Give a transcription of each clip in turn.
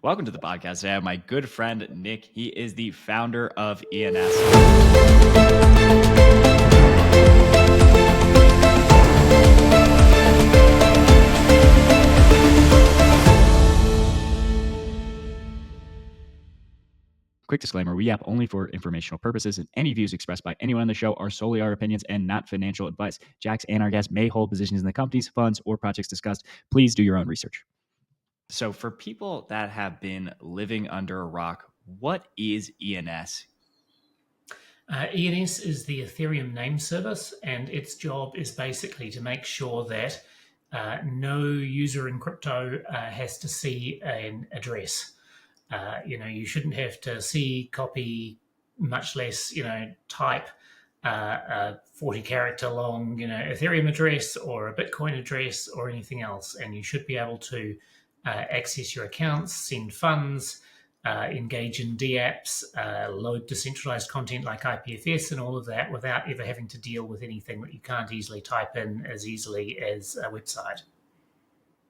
Welcome to the podcast. Today I have my good friend, Nick. He is the founder of ENS. Quick disclaimer, we app only for informational purposes, and any views expressed by anyone on the show are solely our opinions and not financial advice. Jax and our guests may hold positions in the companies, funds, or projects discussed. Please do your own research. So for people that have been living under a rock, what is ENS? ENS is the Ethereum Name Service, and its job is basically to make sure that no user in crypto has to see an address. You shouldn't have to see, copy, much less, type a 40-character long, Ethereum address or a Bitcoin address or anything else. And you should be able to access your accounts, send funds, engage in dApps, load decentralized content like IPFS and all of that without ever having to deal with anything that you can't easily type in as easily as a website.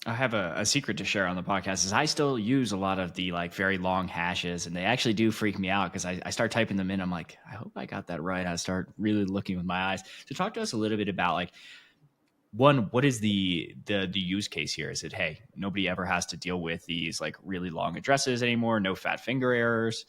I have a secret to share on the podcast is I still use a lot of the very long hashes, and they actually do freak me out because I start typing them in. I'm like, I hope I got that right. I start really looking with my eyes. So talk to us a little bit about one, what is the use case here? Is it, hey, nobody ever has to deal with these really long addresses anymore, no fat finger errors?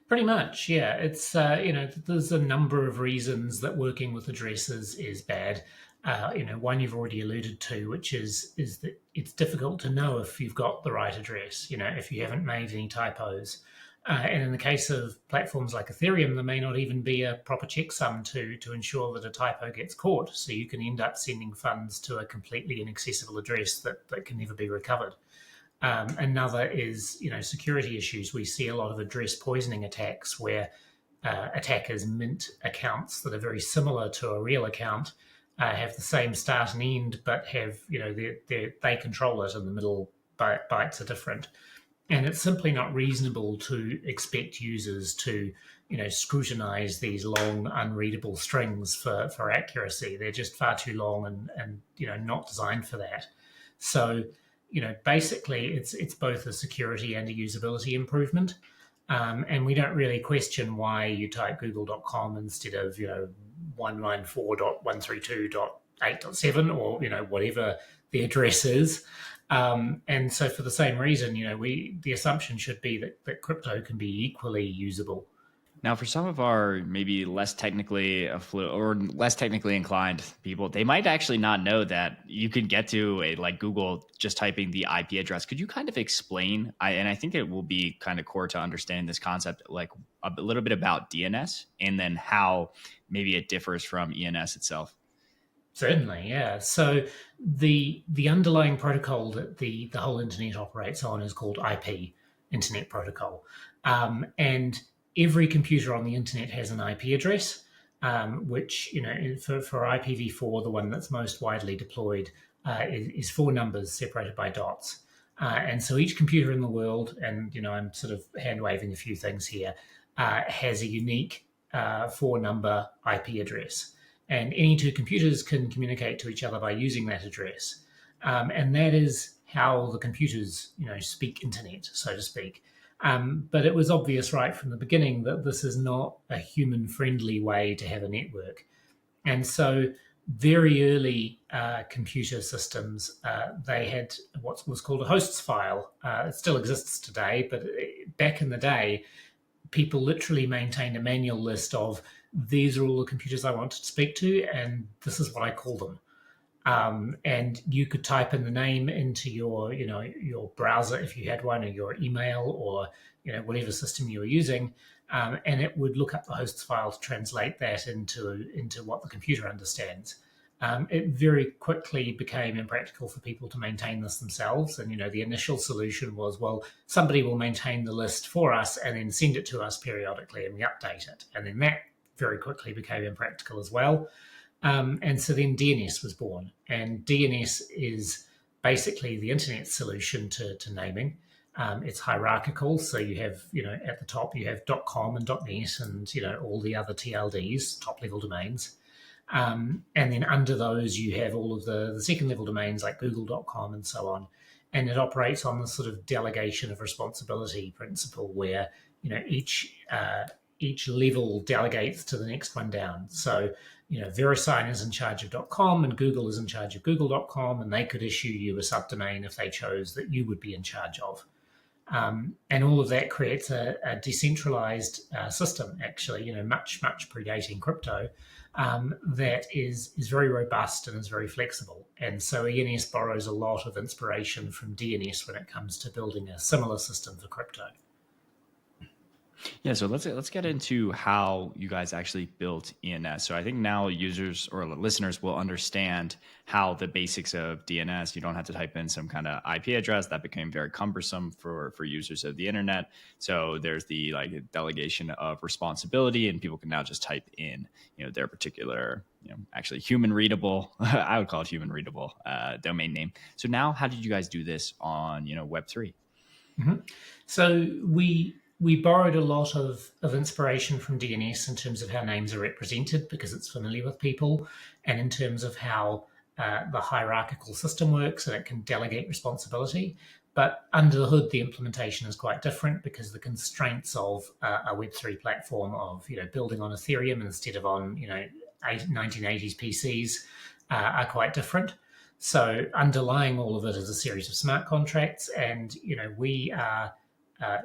Pretty much, yeah. It's, there's a number of reasons that working with addresses is bad. One you've already alluded to, which is that it's difficult to know if you've got the right address, if you haven't made any typos. And in the case of platforms like Ethereum, there may not even be a proper checksum to ensure that a typo gets caught. So you can end up sending funds to a completely inaccessible address that can never be recovered. Another is, security issues. We see a lot of address poisoning attacks where attackers mint accounts that are very similar to a real account, have the same start and end, but have, they control it and the middle bytes are different. And it's simply not reasonable to expect users to, scrutinize these long, unreadable strings for accuracy. They're just far too long and not designed for that. So, basically it's both a security and a usability improvement. And we don't really question why you type google.com instead of, 194.132.8.7 or, whatever the address is. And so for the same reason, the assumption should be that crypto can be equally usable. Now, for some of our maybe less technically or less technically inclined people, they might actually not know that you can get to Google just typing the IP address. Could you kind of explain? And I think it will be kind of core to understanding this concept, a little bit about DNS and then how maybe it differs from ENS itself. Certainly, yeah. So the underlying protocol that the whole internet operates on is called IP, Internet Protocol, and every computer on the internet has an IP address, which, for IPv4, the one that's most widely deployed, is 4 numbers separated by dots. And so each computer in the world, and, I'm sort of hand-waving a few things here, has a unique 4-number IP address. And any 2 computers can communicate to each other by using that address. And that is how the computers, speak internet, so to speak. But it was obvious right from the beginning that this is not a human-friendly way to have a network. And so very early computer systems, they had what was called a hosts file. It still exists today, but back in the day, people literally maintained a manual list of these are all the computers I want to speak to, and this is what I call them. And you could type in the name into your browser if you had one, or your email, or whatever system you were using, and it would look up the hosts file to translate that into what the computer understands. It very quickly became impractical for people to maintain this themselves, and the initial solution was, well, somebody will maintain the list for us and then send it to us periodically, and we update it, and then that very quickly became impractical as well. And so then DNS was born, and DNS is basically the internet solution to naming. It's hierarchical, so you have, at the top you have .com and .net and, all the other TLDs, top level domains. And then under those you have all of the second level domains like google.com and so on. and it operates on the sort of delegation of responsibility principle, where each level delegates to the next one down. So VeriSign is in charge of .com, and Google is in charge of google.com, and they could issue you a subdomain if they chose that you would be in charge of. And all of that creates a decentralized system, actually, much predating crypto, that is very robust and is very flexible. And so ENS borrows a lot of inspiration from DNS when it comes to building a similar system for crypto. Yeah, so let's get into how you guys actually built ENS. So I think now users or listeners will understand how the basics of DNS. You don't have to type in some kind of IP address. That became very cumbersome for users of the internet. So there's the delegation of responsibility, and people can now just type in their particular actually human-readable. I would call it human-readable domain name. So now, how did you guys do this on Web3? Mm-hmm. So we borrowed a lot of inspiration from DNS in terms of how names are represented, because it's familiar with people, and in terms of how the hierarchical system works, and it can delegate responsibility. But under the hood, the implementation is quite different, because the constraints of a Web3 platform of building on Ethereum instead of on 1980s PCs are quite different. So underlying all of it is a series of smart contracts, and we are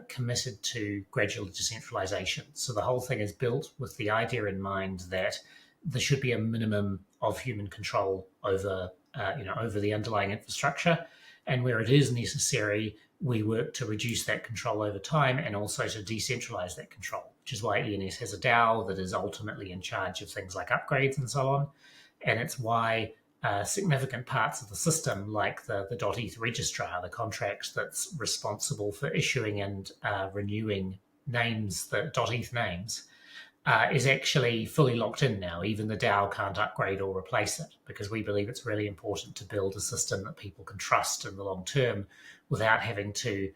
committed to gradual decentralization. So the whole thing is built with the idea in mind that there should be a minimum of human control over the underlying infrastructure, and where it is necessary, we work to reduce that control over time and also to decentralize that control, which is why ENS has a DAO that is ultimately in charge of things like upgrades and so on. And it's why significant parts of the system, like the .eth registrar, the contract that's responsible for issuing and renewing names, the .eth names, is actually fully locked in now. Even the DAO can't upgrade or replace it, because we believe it's really important to build a system that people can trust in the long term without having to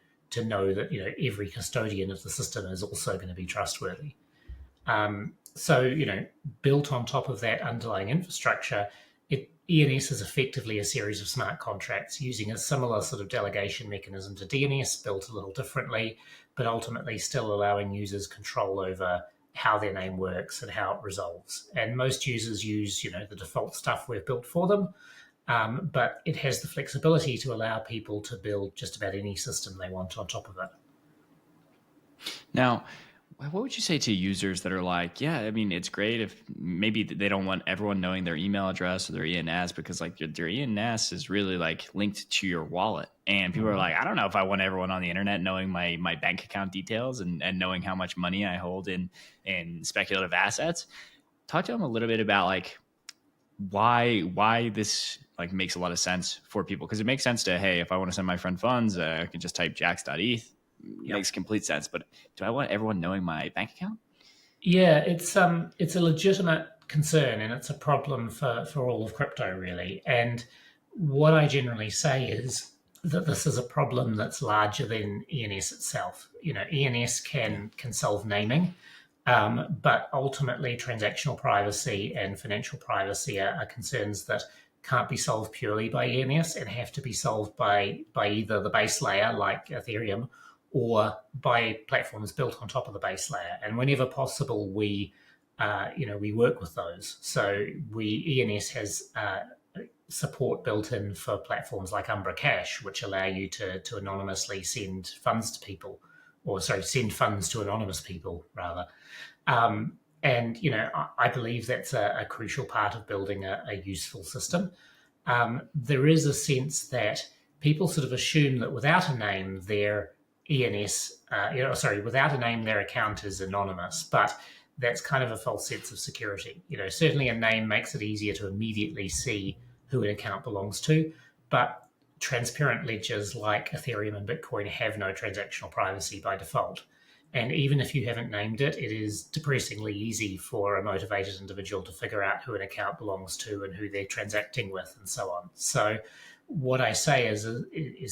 know that every custodian of the system is also going to be trustworthy. So built on top of that underlying infrastructure, ENS is effectively a series of smart contracts using a similar sort of delegation mechanism to DNS, built a little differently, but ultimately still allowing users control over how their name works and how it resolves. And most users use, the default stuff we've built for them, but it has the flexibility to allow people to build just about any system they want on top of it. Now, what would you say to users that are like, yeah, I mean, it's great if maybe they don't want everyone knowing their email address or their ENS, because their ENS is really linked to your wallet. And people are like, I don't know if I want everyone on the internet knowing my bank account details and knowing how much money I hold in speculative assets. Talk to them a little bit about why this makes a lot of sense for people, because it makes sense to, hey, if I want to send my friend funds, I can just type jax.eth. Yep. Makes complete sense. But do I want everyone knowing my bank account? Yeah, it's a legitimate concern, and it's a problem for all of crypto, really. And what I generally say is that this is a problem that's larger than ENS itself. ENS can solve naming, but ultimately transactional privacy and financial privacy are concerns that can't be solved purely by ENS and have to be solved by either the base layer like Ethereum, or by platforms built on top of the base layer. And whenever possible, we work with those. So ENS has support built in for platforms like Umbra Cash, which allow you to anonymously send funds to people, send funds to anonymous people, rather. And, I believe that's a crucial part of building a useful system. There is a sense that people sort of assume that without a name, their without a name, their account is anonymous, but that's kind of a false sense of security. Certainly a name makes it easier to immediately see who an account belongs to, but transparent ledgers like Ethereum and Bitcoin have no transactional privacy by default. And even if you haven't named it, it is depressingly easy for a motivated individual to figure out who an account belongs to and who they're transacting with and so on. So what I say is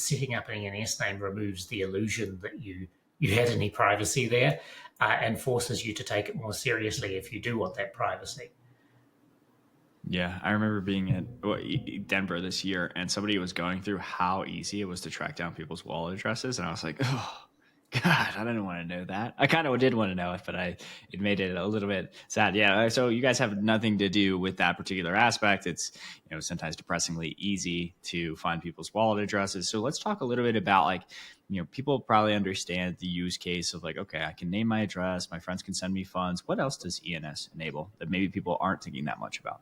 setting up an ENS name removes the illusion that you had any privacy there, and forces you to take it more seriously if you do want that privacy. Yeah, I remember being in Denver this year, and somebody was going through how easy it was to track down people's wallet addresses, and I was like, "Oh, God, I didn't want to know that." I kind of did want to know it, but it made it a little bit sad. Yeah, so you guys have nothing to do with that particular aspect. It's sometimes depressingly easy to find people's wallet addresses. So let's talk a little bit about like people probably understand the use case of like, okay, I can name my address, my friends can send me funds. What else does ENS enable that maybe people aren't thinking that much about?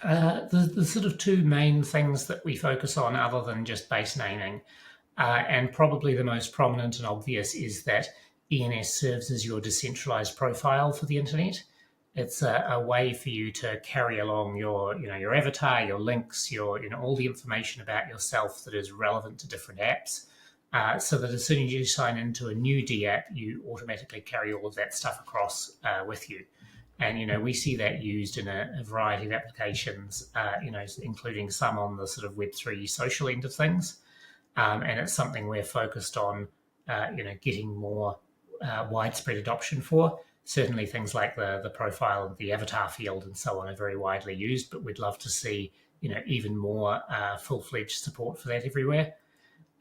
The sort of two main things that we focus on, other than just base naming, and probably the most prominent and obvious, is that ENS serves as your decentralized profile for the internet. It's a way for you to carry along your avatar, your links, your all the information about yourself that is relevant to different apps. So that as soon as you sign into a new D app, you automatically carry all of that stuff across with you. And we see that used in a variety of applications, including some on the sort of Web3 social end of things. And it's something we're focused on, getting more widespread adoption for. Certainly, things like the profile and the avatar field and so on are very widely used, but we'd love to see even more full-fledged support for that everywhere.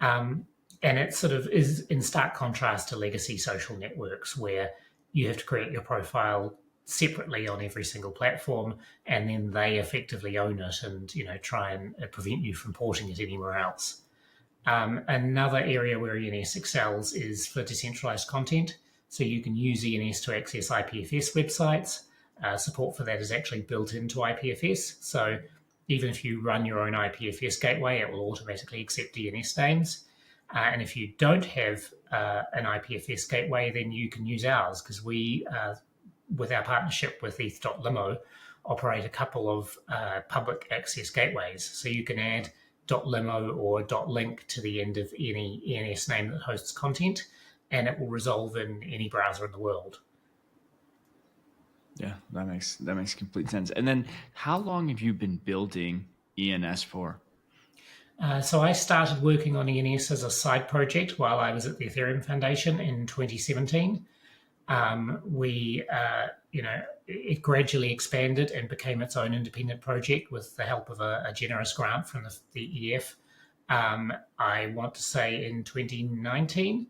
And it sort of is in stark contrast to legacy social networks where you have to create your profile separately on every single platform, and then they effectively own it and try and prevent you from porting it anywhere else. Another area where ENS excels is for decentralized content. So you can use ENS to access IPFS websites. Support for that is actually built into IPFS. So even if you run your own IPFS gateway, it will automatically accept ENS names. And if you don't have an IPFS gateway, then you can use ours, because we, with our partnership with eth.limo, operate a couple of public access gateways. So you can add .limo or .link to the end of any ENS name that hosts content, and it will resolve in any browser in the world. Yeah, that makes complete sense. And then how long have you been building ENS for? So I started working on ENS as a side project while I was at the Ethereum Foundation in 2017. It gradually expanded and became its own independent project with the help of a generous grant from the EF. I want to say in 2019.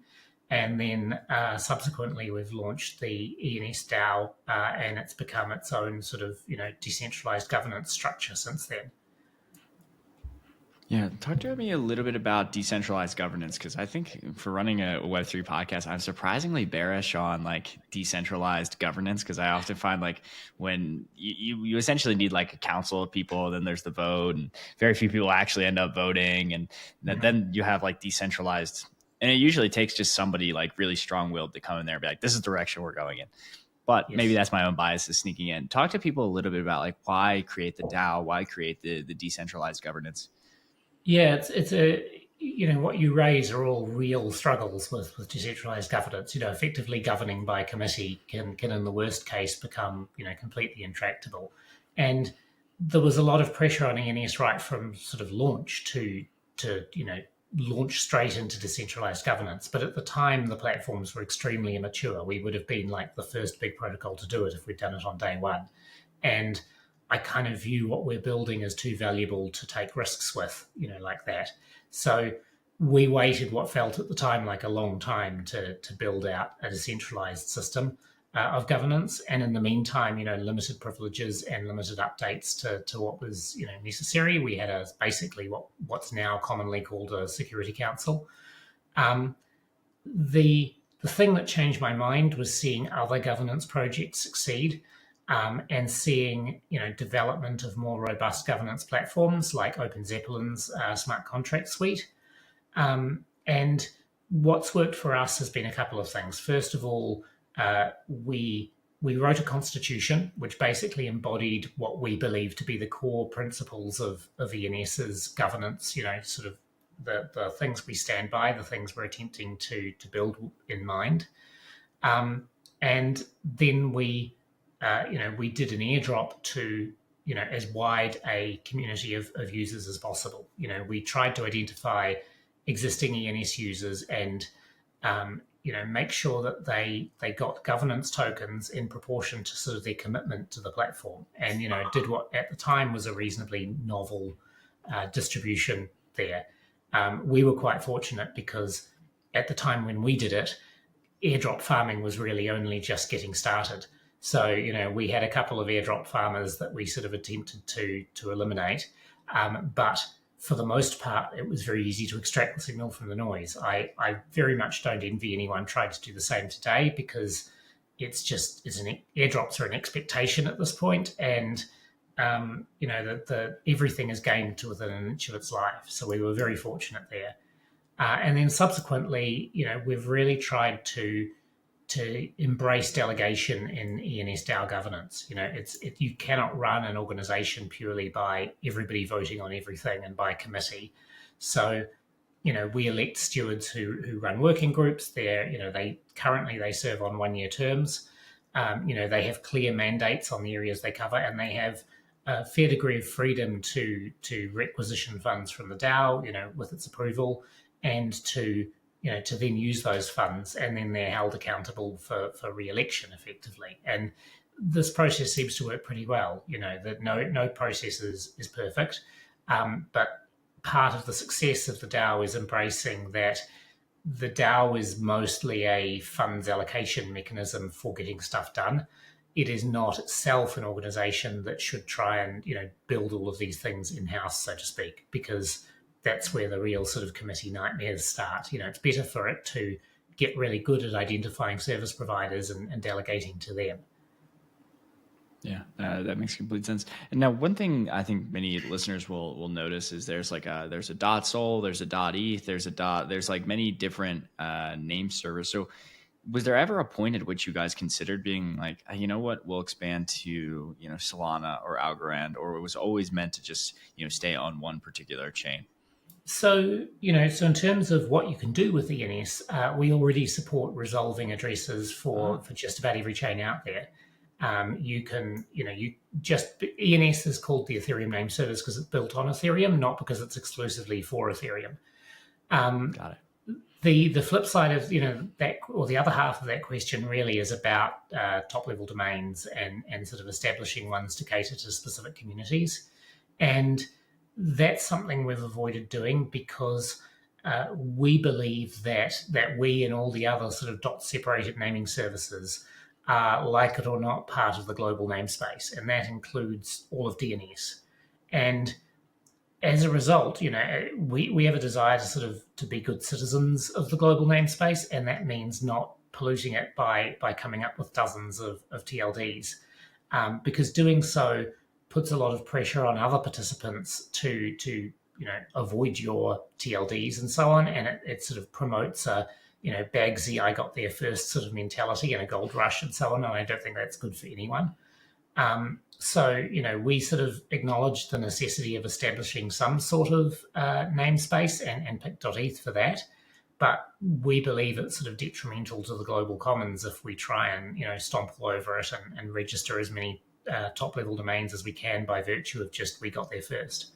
And then subsequently, we've launched the ENS DAO, and it's become its own sort of decentralized governance structure since then. Yeah, talk to me a little bit about decentralized governance, because I think for running a Web3 podcast, I'm surprisingly bearish on like decentralized governance, because I often find like when you essentially need like a council of people, then there's the vote, and very few people actually end up voting, and then you have like decentralized, and it usually takes just somebody like really strong-willed to come in there and be like, this is the direction we're going in. But Yes. maybe that's my own biases sneaking in. Talk to people a little bit about like why create the DAO, why create the decentralized governance. Yeah, it's a what you raise are all real struggles with decentralized governance. Effectively governing by committee can in the worst case become completely intractable. And there was a lot of pressure on ENS right from sort of launch to launch straight into decentralized governance. But at the time, the platforms were extremely immature. We would have been like the first big protocol to do it if we'd done it on day one. And I kind of view what we're building as too valuable to take risks with, like that. So we waited what felt at the time like a long time to build out a decentralized system of governance. And in the meantime, limited privileges and limited updates to what was, necessary. We had basically what's now commonly called a Security Council. The thing that changed my mind was seeing other governance projects succeed. And seeing development of more robust governance platforms like Open Zeppelin's smart contract suite. And what's worked for us has been a couple of things. First of all, we wrote a constitution which basically embodied what we believe to be the core principles of ENS's governance. Sort of the things we stand by, the things we're attempting to build in mind. And then we did an airdrop to, as wide a community of users as possible. We tried to identify existing ENS users and, make sure that they got governance tokens in proportion to sort of their commitment to the platform, and did what at the time was a reasonably novel distribution there. We were quite fortunate because at the time when we did it, airdrop farming was really only just getting started. So we had a couple of airdrop farmers that we sort of attempted to eliminate, but for the most part, it was very easy to extract the signal from the noise. I very much don't envy anyone trying to do the same today, because airdrops are an expectation at this point, and everything is gained to within an inch of its life. So we were very fortunate there. And then subsequently, we've really tried to embrace delegation in ENS DAO governance. You cannot run an organization purely by everybody voting on everything and by committee. So, we elect stewards who run working groups. They serve on 1-year terms. They have clear mandates on the areas they cover, and they have a fair degree of freedom to requisition funds from the DAO, with its approval, and to then use those funds, and then they're held accountable for re-election effectively. And this process seems to work pretty well. That no process is perfect, but part of the success of the DAO is embracing that the DAO is mostly a funds allocation mechanism for getting stuff done. It is not itself an organization that should try and build all of these things in-house, so to speak, because that's where the real sort of committee nightmares start. It's better for it to get really good at identifying service providers and delegating to them. Yeah, that makes complete sense. And now, one thing I think many listeners will notice is there's a .sol, there's a .eth, there's like many different name servers. So was there ever a point at which you guys considered being like, you know what, we'll expand to Solana or Algorand, or it was always meant to just stay on one particular chain? So, in terms of what you can do with ENS, we already support resolving addresses for just about every chain out there. ENS is called the Ethereum Name Service because it's built on Ethereum, not because it's exclusively for Ethereum. Got it. The flip side of that, or the other half of that question, really is about top level domains and sort of establishing ones to cater to specific communities, and that's something we've avoided doing because we believe that we and all the other sort of dot-separated naming services are, like it or not, part of the global namespace, and that includes all of DNS. And as a result, we have a desire to be good citizens of the global namespace, and that means not polluting it by coming up with dozens of TLDs, because doing so puts a lot of pressure on other participants to avoid your TLDs and so on, and it sort of promotes a Bagsy, I got there first sort of mentality and a gold rush and so on, and I don't think that's good for anyone. So we sort of acknowledge the necessity of establishing some sort of namespace and pick .eth for that, but we believe it's sort of detrimental to the global commons if we try and stomp all over it and register as many top-level domains as we can by virtue of just we got there first.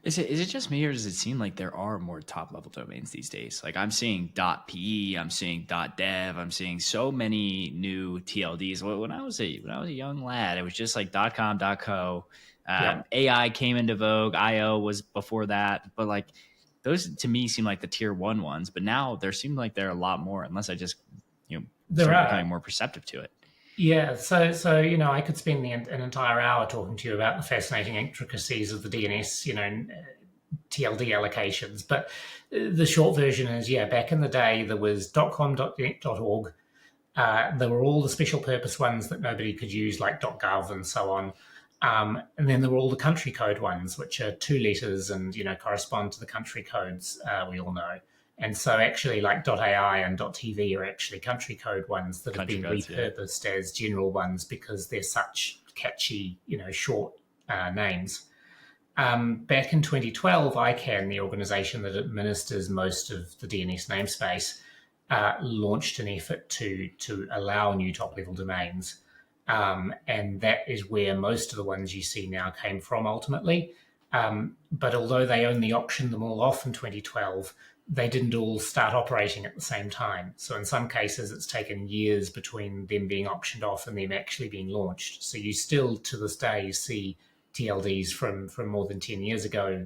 Is it just me, or does it seem like there are more top-level domains these days? Like I'm seeing .pe, I'm seeing .dev, I'm seeing so many new TLDs. When I was a young lad, it was just like .com, .co. AI came into vogue. IO was before that, but like those to me seem like the tier 1 ones. But now there seem like there are a lot more, unless I just start becoming more perceptive to it. Yeah, so I could spend an entire hour talking to you about the fascinating intricacies of the DNS, TLD allocations. But the short version is, back in the day there was .com, .net, .org. There were all the special purpose ones that nobody could use, like .gov and so on. And then there were all the country code ones, which are 2 letters and correspond to the country codes we all know. And so actually like .ai and .tv are actually country code ones that have been repurposed as general ones because they're such catchy, short names. Back in 2012, ICANN, the organization that administers most of the DNS namespace, launched an effort to allow new top-level domains. And that is where most of the ones you see now came from ultimately. But although they only auctioned them all off in 2012, they didn't all start operating at the same time. So in some cases, it's taken years between them being auctioned off and them actually being launched. So you still, to this day, see TLDs from more than 10 years ago,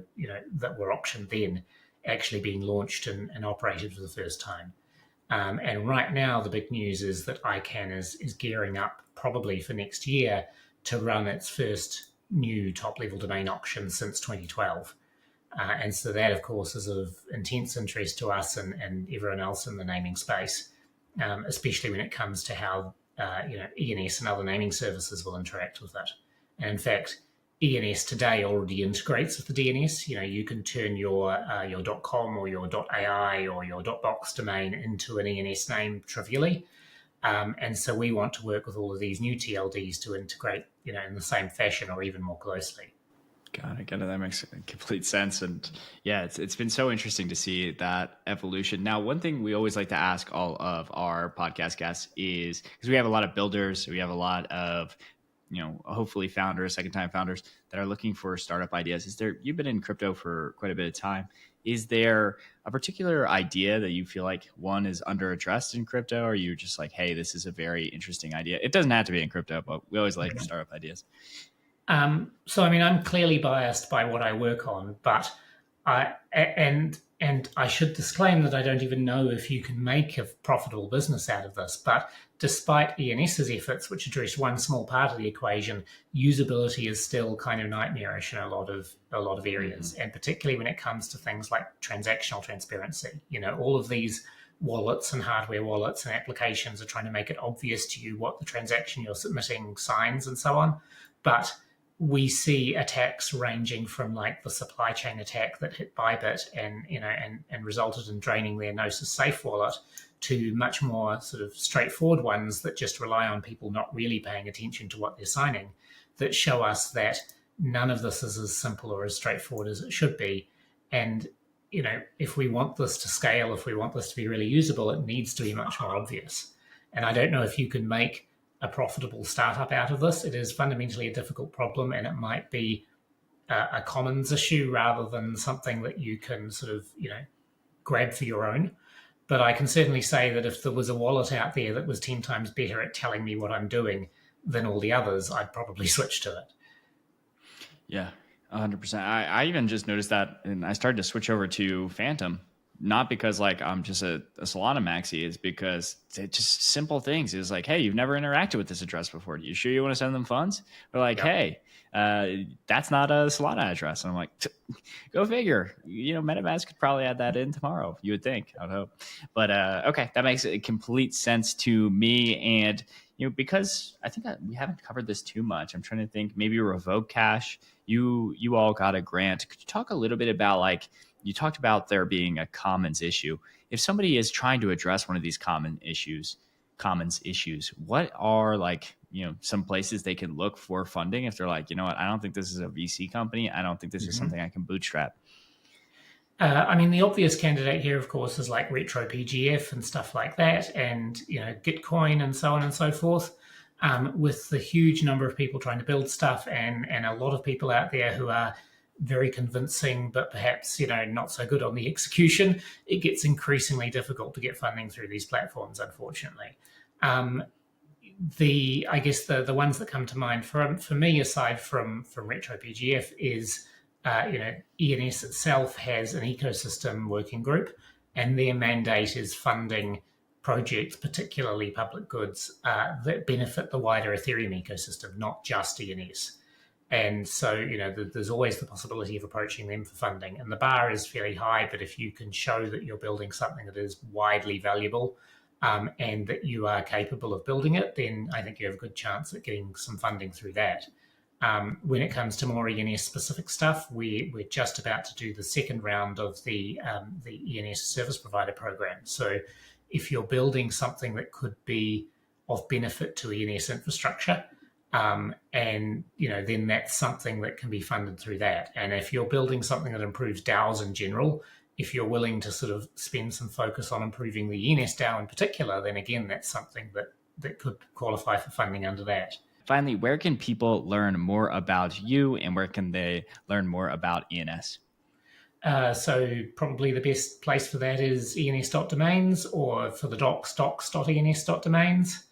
that were auctioned then, actually being launched and operated for the first time. And right now, the big news is that ICANN is gearing up probably for next year to run its first new top-level domain auction since 2012. And so that, of course, is of intense interest to us and everyone else in the naming space, especially when it comes to how ENS and other naming services will interact with it. And in fact, ENS today already integrates with the DNS. You can turn your .com or your .ai or your .box domain into an ENS name trivially. And so we want to work with all of these new TLDs to integrate, in the same fashion or even more closely. Got it. That makes complete sense. And yeah, it's been so interesting to see that evolution. Now, one thing we always like to ask all of our podcast guests is, because we have a lot of builders, we have a lot of, hopefully founders, second-time founders that are looking for startup ideas. You've been in crypto for quite a bit of time. Is there a particular idea that you feel like one is under addressed in crypto, or are you just like, hey, this is a very interesting idea? It doesn't have to be in crypto, but we always like startup ideas. So, I'm clearly biased by what I work on, but I should disclaim that I don't even know if you can make a profitable business out of this. But despite ENS's efforts, which address one small part of the equation, usability is still kind of nightmarish in a lot of areas, and particularly when it comes to things like transactional transparency. All of these wallets and hardware wallets and applications are trying to make it obvious to you what the transaction you're submitting signs and so on, but we see attacks ranging from like the supply chain attack that hit Bybit and resulted in draining their Gnosis Safe wallet, to much more sort of straightforward ones that just rely on people not really paying attention to what they're signing, that show us that none of this is as simple or as straightforward as it should be. And if we want this to scale, if we want this to be really usable, it needs to be much more obvious. And I don't know if you can make a profitable startup out of this. It is fundamentally a difficult problem, and it might be a commons issue rather than something that you can sort of, grab for your own. But I can certainly say that if there was a wallet out there that was 10 times better at telling me what I'm doing than all the others, I'd probably switch to it. Yeah, 100%. I even just noticed that, and I started to switch over to Phantom. Not because like I'm just a Solana maxi, it's because it's just simple things. It's like, hey, you've never interacted with this address before. Do you sure you want to send them funds? Or like, hey, that's not a Solana address. And I'm like, go figure. MetaMask could probably add that in tomorrow. You would think, I would hope. But okay, that makes complete sense to me. And because I think we haven't covered this too much. I'm trying to think. Maybe Revoke Cash. You all got a grant. Could you talk a little bit about like? You talked about there being a commons issue. If somebody is trying to address one of these commons issues, what are like, some places they can look for funding if they're like, I don't think this is a VC company. I don't think this is something I can bootstrap. The obvious candidate here, of course, is like RetroPGF and stuff like that, and Gitcoin and so on and so forth. With the huge number of people trying to build stuff and a lot of people out there who are very convincing, but perhaps not so good on the execution, it gets increasingly difficult to get funding through these platforms, unfortunately. I guess the ones that come to mind for me, aside from RetroPGF, is ENS itself has an ecosystem working group, and their mandate is funding projects, particularly public goods, that benefit the wider Ethereum ecosystem, not just ENS. And so, there's always the possibility of approaching them for funding. And the bar is fairly high, but if you can show that you're building something that is widely valuable and that you are capable of building it, then I think you have a good chance at getting some funding through that. When it comes to more ENS-specific stuff, we're just about to do the second round of the ENS service provider program. So if you're building something that could be of benefit to ENS infrastructure, then that's something that can be funded through that. And if you're building something that improves DAOs in general, if you're willing to sort of spend some focus on improving the ENS DAO in particular, then again, that's something that could qualify for funding under that. Finally, where can people learn more about you, and where can they learn more about ENS? So probably the best place for that is ens.domains, or for the docs.ens.domains.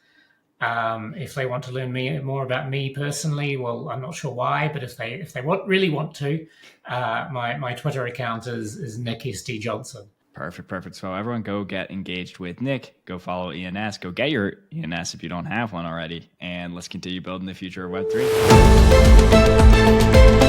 If they want to learn more about me personally, well, I'm not sure why, but if they really want to, my Twitter account is Nick SD Johnson. Perfect. So everyone go get engaged with Nick. Go follow ENS. Go get your ENS if you don't have one already. And let's continue building the future of Web3.